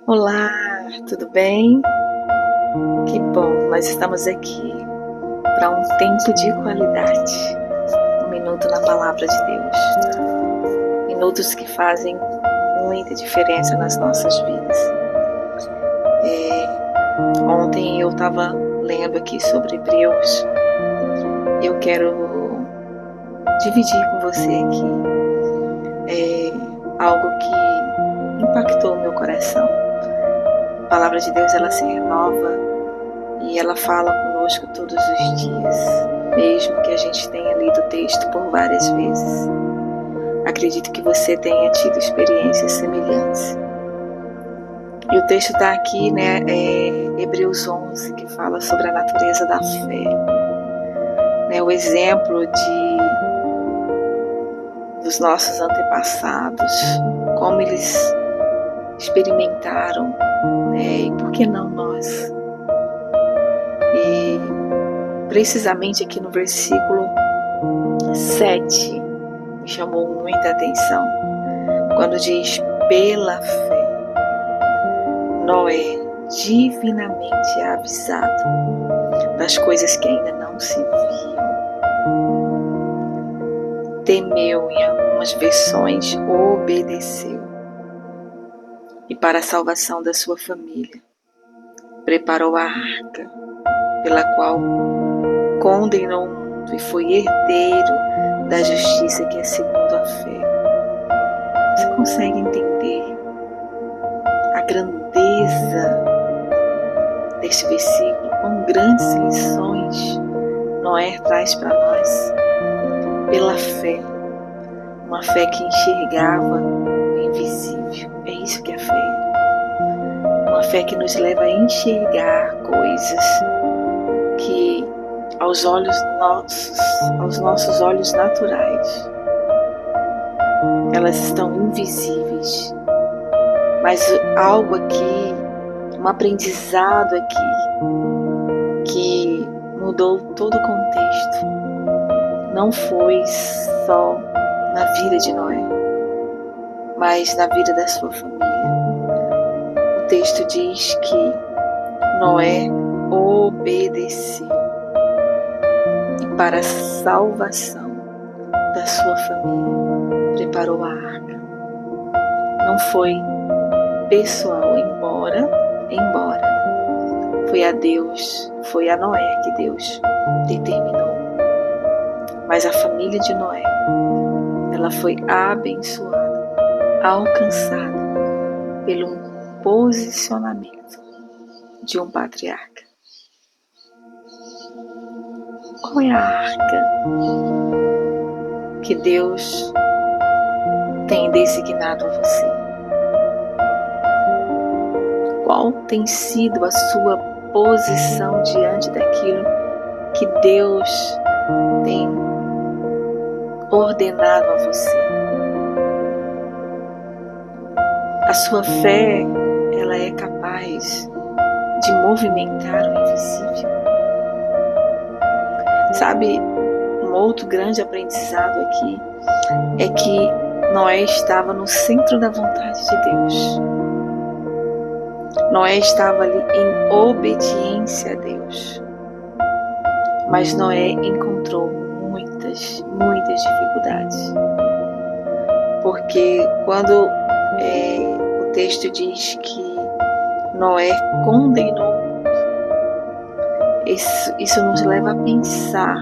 Olá, tudo bem? Que bom, nós estamos aqui para um tempo de qualidade, um minuto na palavra de Deus, minutos que fazem muita diferença nas nossas vidas. Ontem eu estava lendo aqui sobre Hebreus e eu quero dividir com você aqui algo que impactou o meu coração. A palavra de Deus, ela se renova e ela fala conosco todos os dias, mesmo que a gente tenha lido o texto por várias vezes. Acredito que você tenha tido experiências semelhantes. E o texto está aqui, Hebreus 11, que fala sobre a natureza da fé. O exemplo dos nossos antepassados, como eles experimentaram, e por que não nós? E precisamente aqui no versículo 7 me chamou muita atenção, quando diz: pela fé, Noé, divinamente avisado das coisas que ainda não se viam, temeu, em algumas versões, obedeceu, e para a salvação da sua família, preparou a arca, pela qual condenou o mundo e foi herdeiro da justiça que é segundo a fé. Você consegue entender a grandeza deste versículo? Quão grandes lições Noé traz para nós? Pela fé, uma fé que enxergava o invisível. É isso que é fé. Uma fé que nos leva a enxergar coisas que aos nossos olhos naturais, elas estão invisíveis. Mas algo aqui, um aprendizado aqui, que mudou todo o contexto. Não foi só na vida de Noé, mas na vida da sua família. O texto diz que Noé obedeceu, e para a salvação da sua família preparou a arca. Não foi pessoal, embora foi a Deus, foi a Noé que Deus determinou. Mas a família de Noé, ela foi abençoada, alcançada pelo posicionamento de um patriarca. Qual é a arca que Deus tem designado a você? Qual tem sido a sua posição diante daquilo que Deus tem ordenado a você? A sua fé, ela é capaz de movimentar o invisível. Sabe, um outro grande aprendizado aqui é que Noé estava no centro da vontade de Deus. Noé estava ali em obediência a Deus. Mas Noé encontrou muitas dificuldades. Porque quando o texto diz que Noé condenou o mundo, isso nos leva a pensar,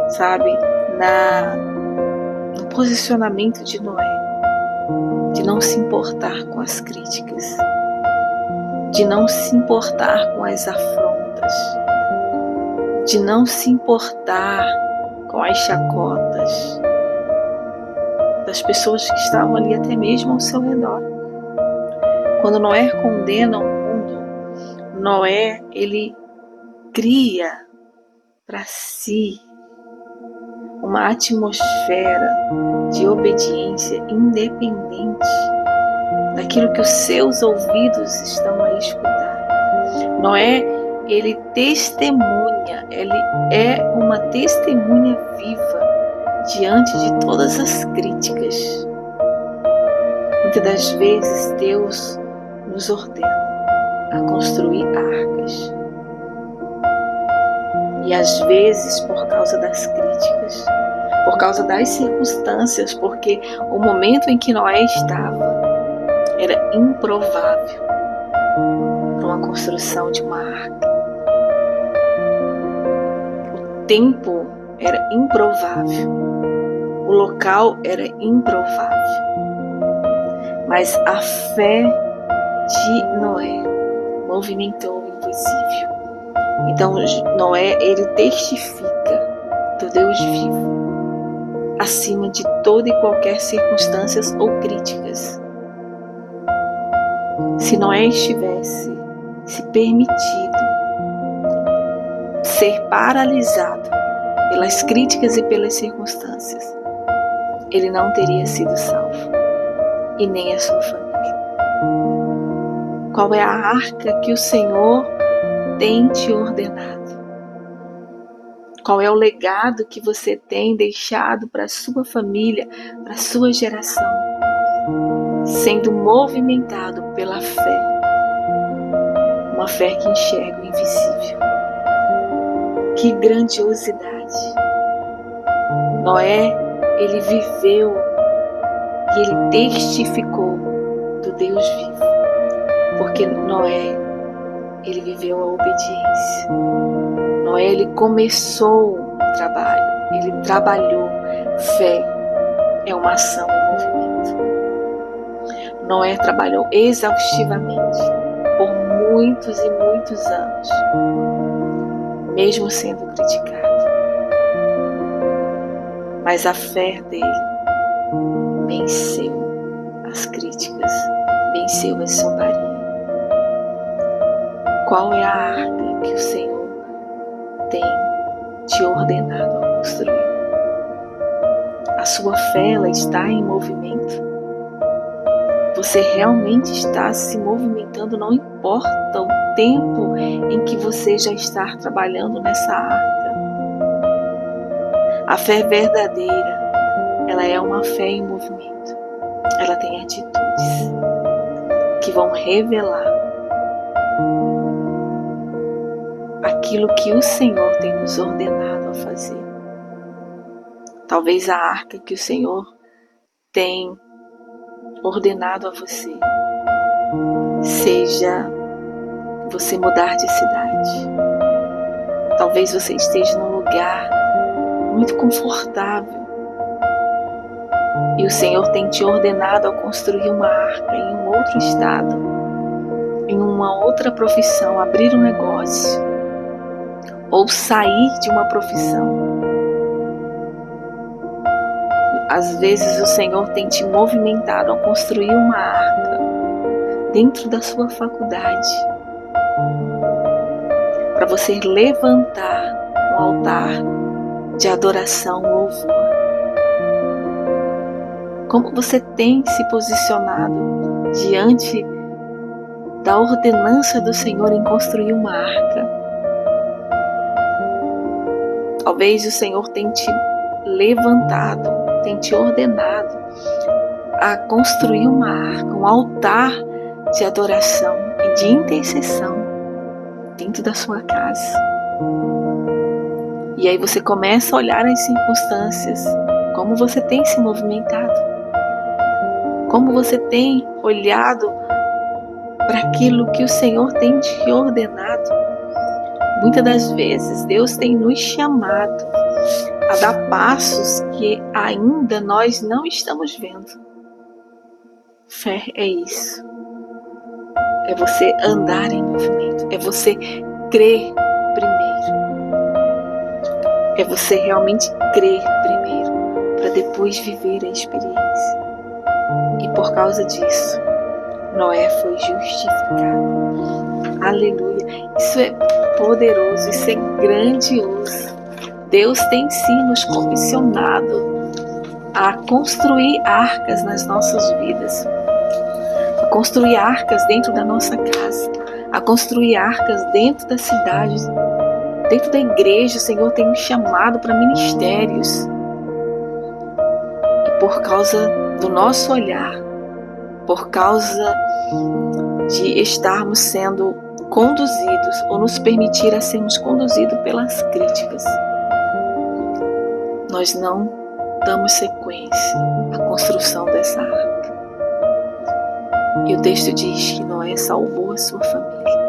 sabe, no posicionamento de Noé, de não se importar com as críticas, de não se importar com as afrontas, de não se importar com as chacotas das pessoas que estavam ali, até mesmo ao seu redor. Quando Noé condena o mundo, Noé, ele cria para si uma atmosfera de obediência independente daquilo que os seus ouvidos estão a escutar. Noé, ele testemunha, ele é uma testemunha viva diante de todas as críticas. Muitas das vezes Deus nos ordena a construir arcas. E às vezes, por causa das críticas, por causa das circunstâncias, porque o momento em que Noé estava era improvável para uma construção de uma arca. O tempo era improvável, o local era improvável, mas a fé de Noé movimentou o invisível. Então Noé, ele testifica do Deus vivo acima de toda e qualquer circunstâncias ou críticas. Se Noé estivesse se permitido ser paralisado pelas críticas e pelas circunstâncias, ele não teria sido salvo, e nem a sua família. Qual é a arca que o Senhor tem te ordenado? Qual é o legado que você tem deixado para a sua família, para a sua geração, sendo movimentado pela fé, uma fé que enxerga o invisível? Que grandiosidade! Noé, ele viveu e ele testificou do Deus vivo, porque Noé, ele viveu a obediência. Noé, ele começou o trabalho, ele trabalhou. Fé é uma ação em movimento. Noé trabalhou exaustivamente por muitos e muitos anos, mesmo sendo criticado. Mas a fé dele venceu as críticas, venceu a zombaria. Qual é a arca que o Senhor tem te ordenado a construir? A sua fé, ela está em movimento. Você realmente está se movimentando, não importa o tempo em que você já está trabalhando nessa arca. A fé verdadeira, ela é uma fé em movimento. Ela tem atitudes que vão revelar aquilo que o Senhor tem nos ordenado a fazer. Talvez a arca que o Senhor tem ordenado a você seja você mudar de cidade. Talvez você esteja num lugar muito confortável e o Senhor tem te ordenado a construir uma arca em um outro estado, em uma outra profissão, abrir um negócio ou sair de uma profissão. Às vezes o Senhor tem te movimentado a construir uma arca dentro da sua faculdade, para você levantar um altar de adoração, louvor. Como você tem se posicionado diante da ordenança do Senhor em construir uma arca? Talvez o Senhor tenha te levantado, tenha te ordenado a construir uma arca, um altar de adoração e de intercessão dentro da sua casa. E aí você começa a olhar as circunstâncias, como você tem se movimentado, como você tem olhado para aquilo que o Senhor tem te ordenado. Muitas das vezes Deus tem nos chamado a dar passos que ainda nós não estamos vendo. Fé é isso. É você andar em movimento. É você crer primeiro. É você realmente crer primeiro, para depois viver a experiência. E por causa disso, Noé foi justificado. Aleluia. Isso é poderoso, isso é grandioso. Deus tem sim nos comissionado a construir arcas nas nossas vidas, a construir arcas dentro da nossa casa, a construir arcas dentro da cidade, dentro da igreja. O Senhor tem nos chamado para ministérios. E por causa do nosso olhar, por causa de estarmos sendo conduzidos ou nos permitir a sermos conduzidos pelas críticas, nós não damos sequência à construção dessa arca. E o texto diz que Noé salvou a sua família.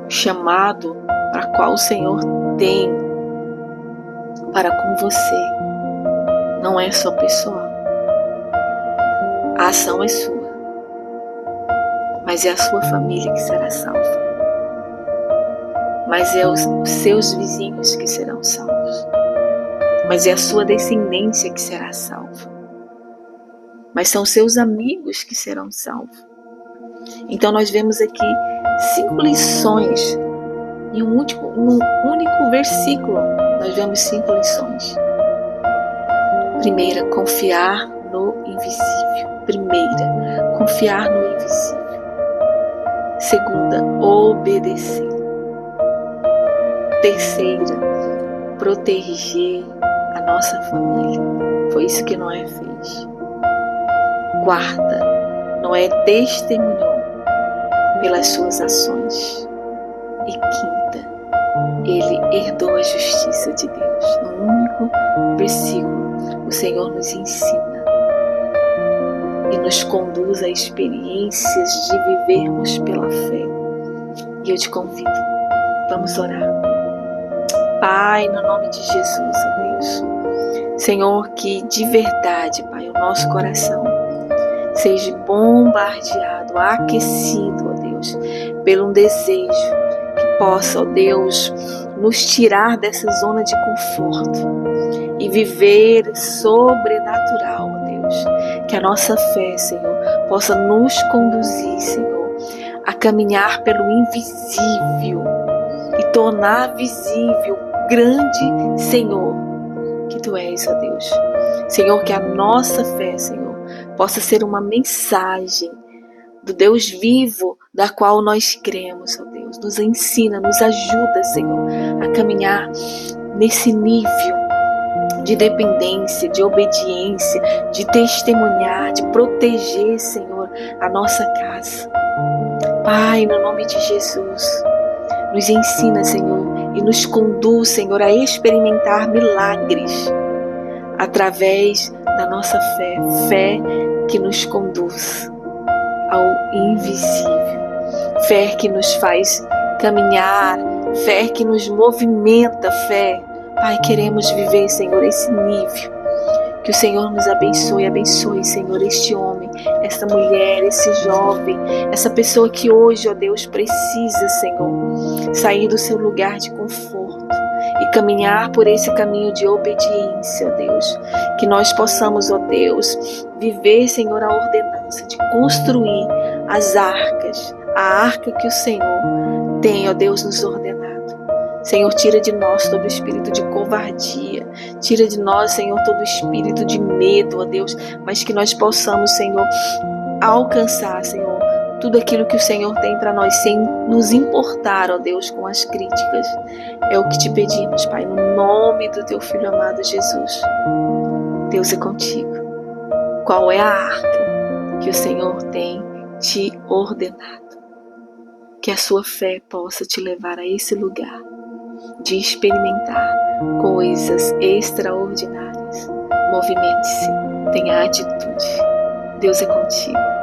O chamado para qual o Senhor tem para com você não é só pessoal. A ação é sua, mas é a sua família que será salva. Mas é os seus vizinhos que serão salvos. Mas é a sua descendência que será salva. Mas são seus amigos que serão salvos. Então nós vemos aqui 5 lições. Em um único versículo, nós vemos 5 lições. Primeira, confiar no invisível. Primeira, confiar no invisível. Segunda, obedecer. Terceira, proteger a nossa família. Foi isso que Noé fez. Quarta, Noé testemunhou pelas suas ações. E quinta, ele herdou a justiça de Deus. No único versículo, o Senhor nos ensina e nos conduz a experiências de vivermos pela fé. E eu te convido, vamos orar. Pai, no nome de Jesus, ó Deus, Senhor, que de verdade, Pai, o nosso coração seja bombardeado, aquecido, ó Deus, pelo um desejo que possa, ó Deus, nos tirar dessa zona de conforto e viver sobrenatural, ó Deus. Que a nossa fé, Senhor, possa nos conduzir, Senhor, a caminhar pelo invisível e tornar visível o grande Senhor que Tu és, ó Deus. Senhor, que a nossa fé, Senhor, possa ser uma mensagem do Deus vivo, da qual nós cremos, ó Deus. Nos ensina, nos ajuda, Senhor, a caminhar nesse nível de dependência, de obediência, de testemunhar, de proteger, Senhor, a nossa casa. Pai, no nome de Jesus, nos ensina, Senhor, e nos conduz, Senhor, a experimentar milagres através da nossa fé, fé que nos conduz ao invisível, fé que nos faz caminhar, fé que nos movimenta, fé. Pai, queremos viver, Senhor, esse nível. Que o Senhor nos abençoe, Senhor, este homem, esta mulher, esse jovem, essa pessoa que hoje, ó Deus, precisa, Senhor, sair do seu lugar de conforto e caminhar por esse caminho de obediência, ó Deus. Que nós possamos, ó Deus, viver, Senhor, a ordenança de construir as arcas, a arca que o Senhor tem, ó Deus, nos ordenado. Senhor, tira de nós todo o espírito de covardia, tira de nós, Senhor, todo o espírito de medo, ó Deus, mas que nós possamos, Senhor, alcançar, Senhor, tudo aquilo que o Senhor tem para nós, sem nos importar, ó Deus, com as críticas. É o que te pedimos, Pai, no nome do Teu Filho amado Jesus. Deus é contigo. Qual é a arca que o Senhor tem te ordenado? Que a sua fé possa te levar a esse lugar de experimentar coisas extraordinárias. Movimente-se, tenha atitude. Deus é contigo.